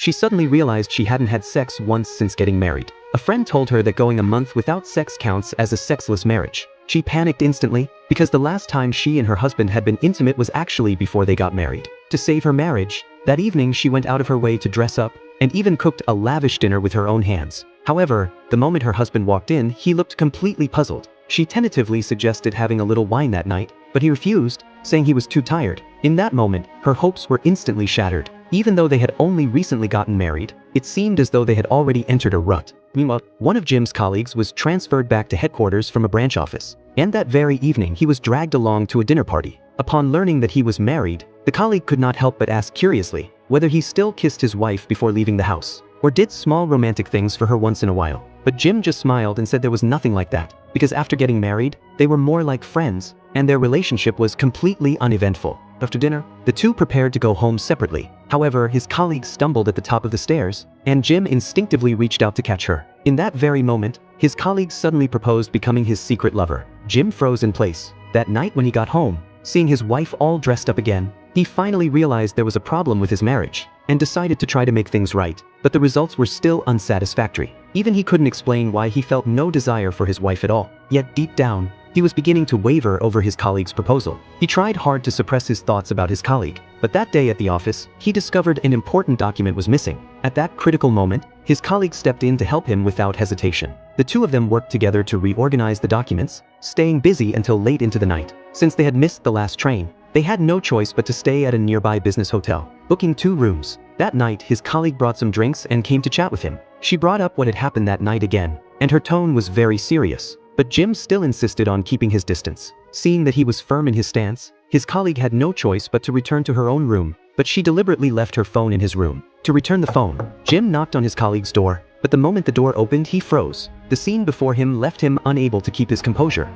she suddenly realized she hadn't had sex once since getting married. A friend told her that going a month without sex counts as a sexless marriage. She panicked instantly, because the last time she and her husband had been intimate was actually before they got married. To save her marriage, that evening she went out of her way to dress up, and even cooked a lavish dinner with her own hands. However, the moment her husband walked in, he looked completely puzzled. She tentatively suggested having a little wine that night, but he refused, saying he was too tired. In that moment, her hopes were instantly shattered. Even though they had only recently gotten married, it seemed as though they had already entered a rut. Meanwhile, one of Jim's colleagues was transferred back to headquarters from a branch office, and that very evening he was dragged along to a dinner party. Upon learning that he was married, the colleague could not help but ask curiously whether he still kissed his wife before leaving the house, or did small romantic things for her once in a while. But Jim just smiled and said there was nothing like that, because after getting married, they were more like friends, and their relationship was completely uneventful. After dinner, the two prepared to go home separately. However, his colleague stumbled at the top of the stairs, and Jim instinctively reached out to catch her. In that very moment, his colleague suddenly proposed becoming his secret lover. Jim froze in place. That night when he got home, seeing his wife all dressed up again, he finally realized there was a problem with his marriage, and decided to try to make things right, but the results were still unsatisfactory. Even he couldn't explain why he felt no desire for his wife at all. Yet deep down, he was beginning to waver over his colleague's proposal. He tried hard to suppress his thoughts about his colleague, but that day at the office, he discovered an important document was missing. At that critical moment, his colleague stepped in to help him without hesitation. The two of them worked together to reorganize the documents, staying busy until late into the night. Since they had missed the last train, they had no choice but to stay at a nearby business hotel, booking 2 rooms. That night, his colleague brought some drinks and came to chat with him. She brought up what had happened that night again, and her tone was very serious. But Jim still insisted on keeping his distance. Seeing that he was firm in his stance, his colleague had no choice but to return to her own room, but she deliberately left her phone in his room. To return the phone, Jim knocked on his colleague's door, but the moment the door opened, he froze. The scene before him left him unable to keep his composure.